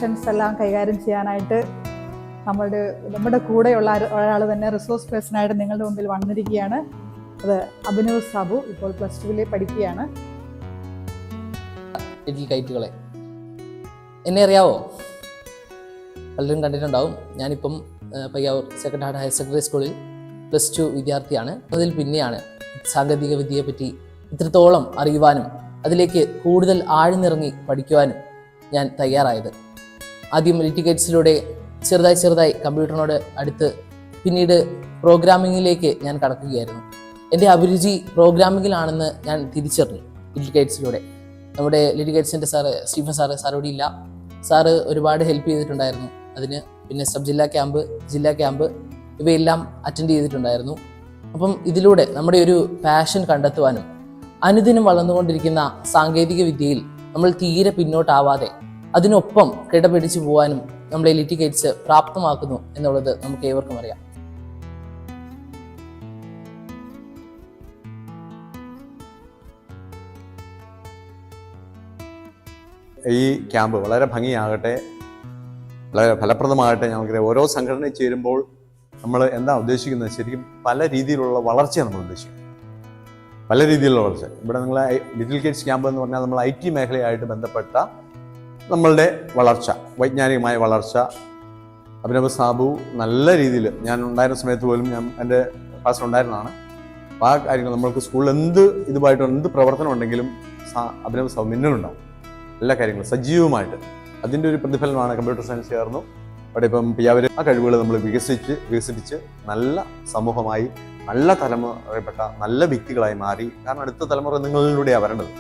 Passions എല്ലാം കൈകാര്യം ചെയ്യാനായിട്ട് നമ്മുടെ കൂടെയുള്ള ഒരാൾ തന്നെ റിസോഴ്സ് പേഴ്സണായിട്ട് നിങ്ങളുടെ മുമ്പിൽ വന്നിരിക്കുകയാണ്. അത് അഭിനവ് സാബു. ഇപ്പോൾ +2 പഠിക്കുകയാണ്. ലിറ്റിൽ കൈറ്റുകളെ എന്നെ അറിയാവോ? പലരും കണ്ടിട്ടുണ്ടാവും. ഞാനിപ്പം Payyavur Sacred Heart Higher Secondary സ്കൂളിൽ +2 വിദ്യാർത്ഥിയാണ്. അതിൽ പിന്നെയാണ് സാങ്കേതിക വിദ്യയെ പറ്റി ഇത്രത്തോളം അറിയുവാനും അതിലേക്ക് കൂടുതൽ ആഴ്ന്നിറങ്ങി പഠിക്കുവാനും ഞാൻ തയ്യാറായത്. ആദ്യം ലിറ്റിൽ കൈറ്റ്സിലൂടെ ചെറുതായി കമ്പ്യൂട്ടറിനോട് അടുത്ത് പിന്നീട് പ്രോഗ്രാമിങ്ങിലേക്ക് ഞാൻ കടക്കുകയായിരുന്നു. എൻ്റെ അഭിരുചി പ്രോഗ്രാമിങ്ങിലാണെന്ന് ഞാൻ തിരിച്ചറിഞ്ഞു ലിറ്റിൽ കൈറ്റ്സിലൂടെ. നമ്മുടെ ലിറ്റിൽ കൈറ്റ്സിൻ്റെ സ്റ്റീഫൻ സാറോടെ ഇല്ല. സാറ് ഒരുപാട് ഹെൽപ്പ് ചെയ്തിട്ടുണ്ടായിരുന്നു അതിന്. പിന്നെ സബ് ജില്ലാ ക്യാമ്പ്, ജില്ലാ ക്യാമ്പ് ഇവയെല്ലാം അറ്റൻഡ് ചെയ്തിട്ടുണ്ടായിരുന്നു. അപ്പം ഇതിലൂടെ നമ്മുടെ ഒരു പാഷൻ കണ്ടെത്തുവാനും അനുദിനം വളർന്നുകൊണ്ടിരിക്കുന്ന സാങ്കേതിക വിദ്യയിൽ നമ്മൾ തീരെ പിന്നോട്ടാവാതെ അതിനൊപ്പം കിടപിടിച്ചു പോകാനും നമ്മളെ ലിറ്റിൽ കൈറ്റ്സ് പ്രാപ്തമാക്കുന്നു എന്നുള്ളത് നമുക്ക് ഏവർക്കും അറിയാം. ഈ ക്യാമ്പ് വളരെ ഭംഗിയാകട്ടെ, വളരെ ഫലപ്രദമാകട്ടെ. ഞങ്ങൾക്ക് ഓരോ സംഘടനയിൽ ചേരുമ്പോൾ നമ്മൾ എന്താ ഉദ്ദേശിക്കുന്നത്? ശരിക്കും പല രീതിയിലുള്ള വളർച്ചയാണ് നമ്മൾ ഉദ്ദേശിക്കുന്നത്. പല രീതിയിലുള്ള വളർച്ച. ഇവിടെ നിങ്ങൾ ലിറ്റിൽ കൈറ്റ്സ് ക്യാമ്പ് എന്ന് പറഞ്ഞാൽ നമ്മൾ IT മേഖലയായിട്ട് ബന്ധപ്പെട്ട നമ്മളുടെ വളർച്ച, വൈജ്ഞാനികമായ വളർച്ച. അഭിനവ് സാബു നല്ല രീതിയിൽ, ഞാൻ ഉണ്ടായിരുന്ന സമയത്ത് പോലും ഞാൻ എൻ്റെ ക്ലാസ്സിലുണ്ടായിരുന്നതാണ്. അപ്പോൾ ആ കാര്യങ്ങൾ നമ്മൾക്ക് സ്കൂളിൽ എന്ത് പ്രവർത്തനം ഉണ്ടെങ്കിലും അഭിനവ് സാബു മുന്നിലുണ്ടാവും. എല്ലാ കാര്യങ്ങളും സജീവമായിട്ട്. അതിൻ്റെ ഒരു പ്രതിഫലനമാണ് കമ്പ്യൂട്ടർ സയൻസ് ചേർന്നു. അവിടെ ഇപ്പം അവർ ആ കഴിവുകൾ നമ്മൾ വികസിപ്പിച്ച് നല്ല സമൂഹമായി, നല്ല തലമുറയിൽപ്പെട്ട നല്ല വ്യക്തികളായി മാറി. കാരണം അടുത്ത തലമുറ നിങ്ങളിലൂടെയാണ് വരേണ്ടത്.